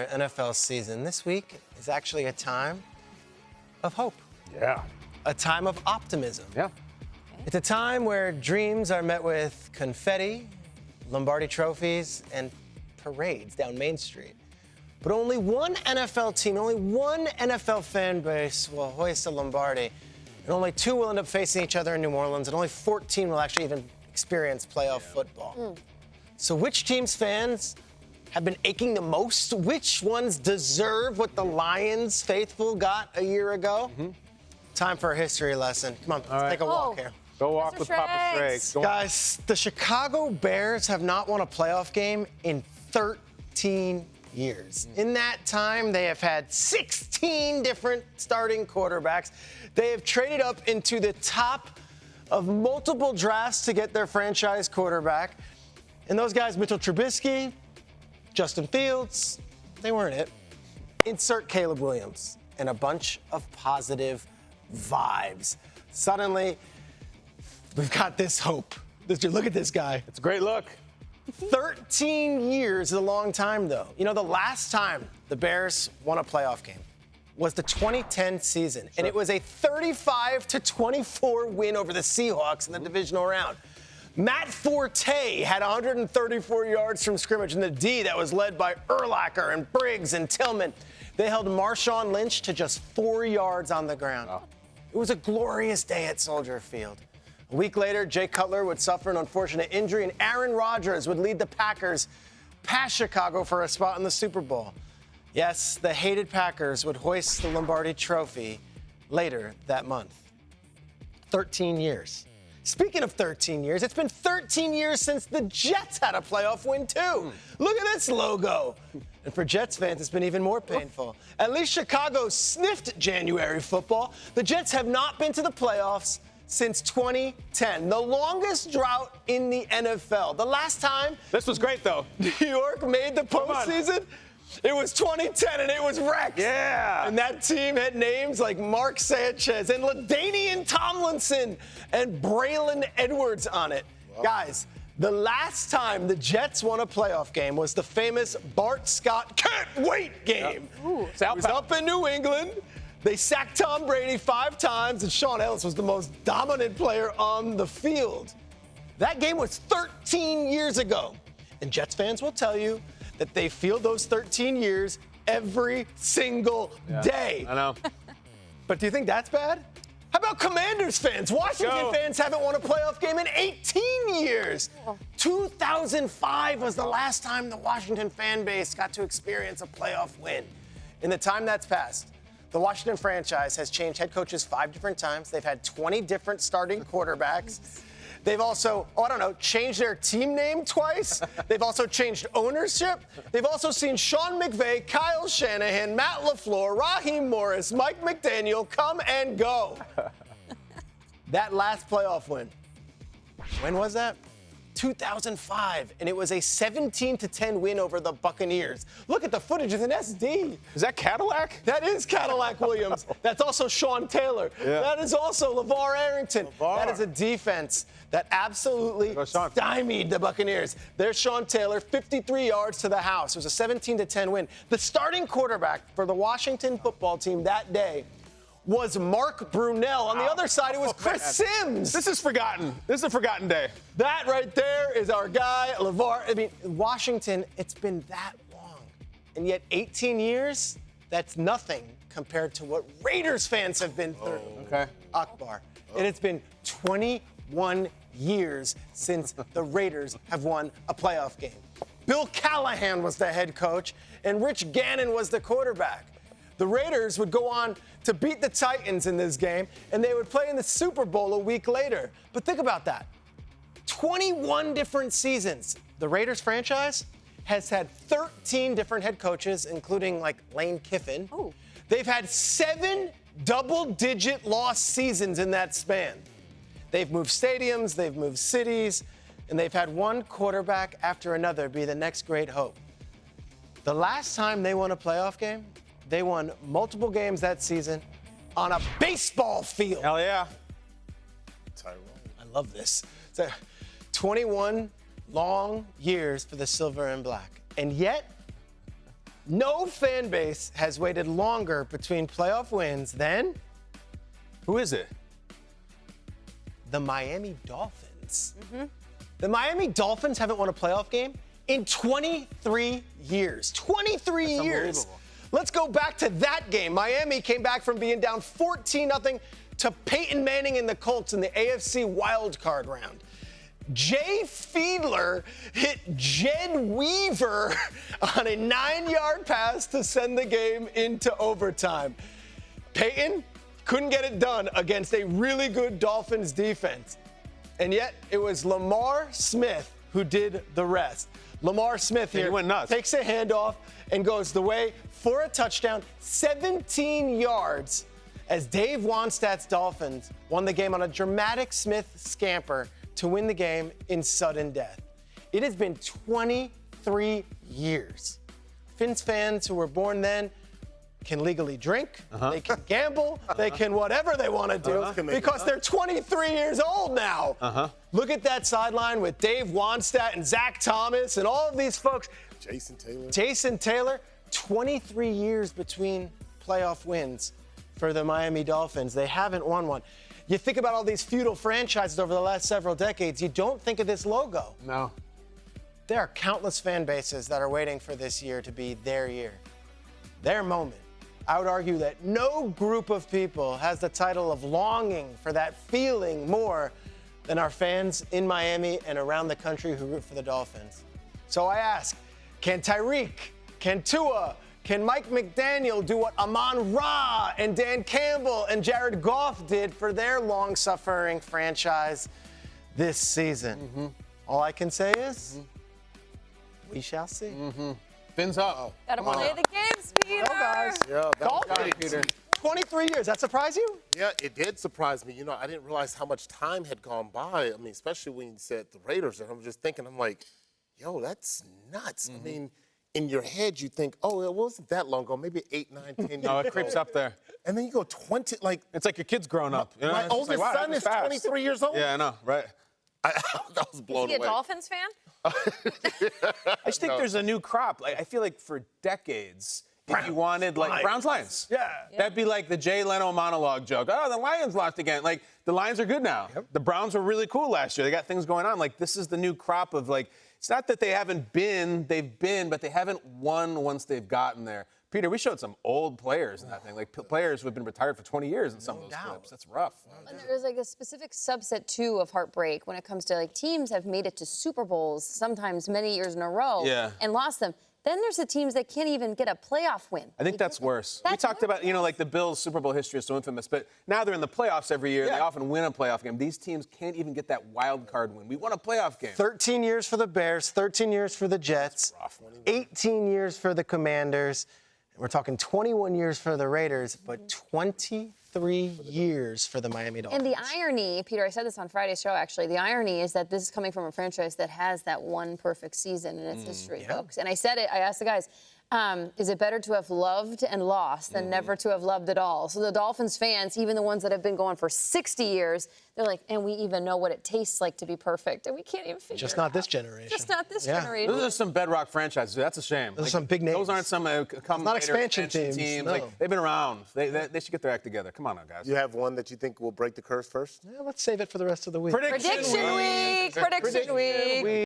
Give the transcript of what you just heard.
NFL season. This week is actually a time of hope. Yeah. A time of optimism. Yeah. It's a time where dreams are met with confetti, Lombardi trophies, and parades down Main Street. But only one NFL team, only one NFL fan base will hoist a Lombardi, and only two will end up facing each other in New Orleans, and only 14 will actually even experience playoff football. So which team's fans have been aching the most? Which ones deserve what the Lions faithful got a year ago? Time for a history lesson. Come on, let's take a walk here. Go walk Mr. with Papa Shrakes. Schrager. Guys, the Chicago Bears have not won a playoff game in 13 years. In that time, they have had 16 different starting quarterbacks. They have traded up into the top of multiple drafts to get their franchise quarterback. And those guys, Mitchell Trubisky, Justin Fields, they weren't it. Insert Caleb Williams and a bunch of positive vibes. Suddenly, we've got this hope. Look at this guy. It's a great look. 13 years is a long time, though. You know, the last time the Bears won a playoff game was the 2010 season, and it was a 35-24 win over the Seahawks in the divisional round. Matt Forte had 134 yards from scrimmage in the D that was led by Urlacher and Briggs and Tillman. They held Marshawn Lynch to just 4 yards on the ground. Wow. It was a glorious day at Soldier Field. A week later, Jay Cutler would suffer an unfortunate injury, and Aaron Rodgers would lead the Packers past Chicago for a spot in the Super Bowl. Yes, the hated Packers would hoist the Lombardi Trophy later that month. 13 years. Speaking of 13 years, it's been 13 years since the Jets had a playoff win, too. Look at this logo. And for Jets fans, it's been even more painful. At least Chicago sniffed January football. The Jets have not been to the playoffs since 2010, the longest drought in the NFL. The last time This was great, though. New York made the Come on. postseason, it was 2010, and it was wrecked. Yeah. And that team had names like Mark Sanchez and LaDainian Tomlinson and Braylon Edwards on it. Guys, the last time the Jets won a playoff game was the famous Bart Scott can't wait game. It was up in New England. They sacked Tom Brady 5 times, and Shaun Ellis was the most dominant player on the field. That game was 13 years ago. And Jets fans will tell you that they feel those 13 years every single day. I know. But do you think that's bad? How about Commanders fans? Washington fans haven't won a playoff game in 18 years. 2005 was the last time the Washington fan base got to experience a playoff win. In the time that's passed, the Washington franchise has changed head coaches 5 different times. They've had 20 different starting quarterbacks. They've also, changed their team name twice. They've also changed ownership. They've also seen Sean McVay, Kyle Shanahan, Matt LaFleur, Raheem Morris, Mike McDaniel come and go. That last playoff win, when was that? 2005, and it was a 17-10 win over the Buccaneers. Look at the footage, it's an SD. Is that Cadillac? That is Cadillac Williams. That's also Sean Taylor. Yeah. That is also LeVar Arrington. That is a defense that absolutely stymied the Buccaneers. There's Sean Taylor, 53 yards to the house. It was a 17-10 win. The starting quarterback for the Washington football team that day was Mark Brunell. On the other side, it was Chris Sims. This is forgotten. This is a forgotten day. That right there is our guy, LeVar. I mean, Washington, it's been that long. And yet 18 years, that's nothing compared to what Raiders fans have been through. Okay. Akbar. And it's been 21 years since the Raiders have won a playoff game. Bill Callahan was the head coach, and Rich Gannon was the quarterback. The Raiders would go on to beat the Titans in this game, and they would play in the Super Bowl a week later. But think about that. 21 different seasons. The Raiders franchise has had 13 different head coaches, including like Lane Kiffin. Oh. They've had 7 double-digit loss seasons in that span. They've moved stadiums, they've moved cities, and they've had one quarterback after another be the next great hope. The last time they won a playoff game, they won multiple games that season on a baseball field. Hell yeah. I love this. So, 21 long years for the silver and black. And yet, No fan base has waited longer between playoff wins than Who is it? the Miami Dolphins. The Miami Dolphins haven't won a playoff game in 23 years. 23 years. unbelievable. Let's go back to that game. Miami came back from being down 14-0 to Peyton Manning and the Colts in the AFC wildcard round. Jay Fiedler hit Jed Weaver on a 9-yard pass to send the game into overtime. Peyton couldn't get it done against a really good Dolphins defense. And yet, it was Lamar Smith who did the rest. Lamar Smith he here went nuts. takes a handoff and goes the way for a touchdown, 17 yards, as Dave Wannstedt's Dolphins won the game on a dramatic Smith scamper to win the game in sudden death. It has been 23 years. Fins fans who were born then can legally drink, they can gamble, they can whatever they want to do because they're 23 years old now. Look at that sideline with Dave Wannstedt and Zach Thomas and all of these folks. Jason Taylor, 23 years between playoff wins for the Miami Dolphins. They haven't won one. You think about all these feudal franchises over the last several decades, you don't think of this logo. No. There are countless fan bases that are waiting for this year to be their year, their moment. I would argue that no group of people has the title of longing for that feeling more than our fans in Miami and around the country who root for the Dolphins. So I ask, can Tyreek, can Tua, can Mike McDaniel do what Amon Ra and Dan Campbell and Jared Goff did for their long-suffering franchise this season? All I can say is, we shall see. Fins up. Gotta play the games, Peter. Go, guys. Yeah, that was Dolphins. Peter. 23 years, that surprise you? Yeah, it did surprise me. You know, I didn't realize how much time had gone by. I mean, especially when you said the Raiders, and I'm just thinking, I'm like, yo, that's nuts. I mean, in your head, you think, oh, it wasn't that long ago, maybe 8, 9, 10 years No, it ago. creeps up there. And then you go 20, like, It's like your kid's grown up. You know? my It's just oldest like, wow, son that is was fast. 23 years old. Yeah, I know, right. I was blown Is he a away. Dolphins fan? I just think there's a new crop. Like, I feel like for decades, if you wanted like Browns Lions, that'd be like the Jay Leno monologue joke. Oh, the Lions lost again. Like the Lions are good now. The Browns were really cool last year. They got things going on. Like this is the new crop of like. It's not that they haven't been, they've been, but they haven't won once they've gotten there. Peter, we showed some old players in that thing, like players who have been retired for 20 years in some of those clips. That's rough. And there's like a specific subset too of heartbreak when it comes to like teams have made it to Super Bowls sometimes many years in a row and lost them. Then there's the teams that can't even get a playoff win. I think that's worse. That's We talked about, you know, like the Bills' Super Bowl history is so infamous, but now they're in the playoffs every year. They often win a playoff game. These teams can't even get that wild card win. We won a playoff game. 13 years for the Bears, 13 years for the Jets, 18 years for the Commanders. We're talking 21 years for the Raiders, but 23 years for the Miami Dolphins. And the irony, Peter, I said this on Friday's show actually, the irony is that this is coming from a franchise that has that one perfect season in its history, folks. And I said it, I asked the guys, is it better to have loved and lost than never to have loved at all? So the Dolphins fans, even the ones that have been going for 60 years, they're like, and we even know what it tastes like to be perfect. And we can't even figure Just it not out. this generation. Just not this generation. Those are some bedrock franchises. That's a shame. Those are some big names. Those aren't some come not later expansion teams, no. Like, they've been around. They should get their act together. Come on now, guys. You have one that you think will break the curse first? Yeah, let's save it for the rest of the week. Prediction week. Prediction week.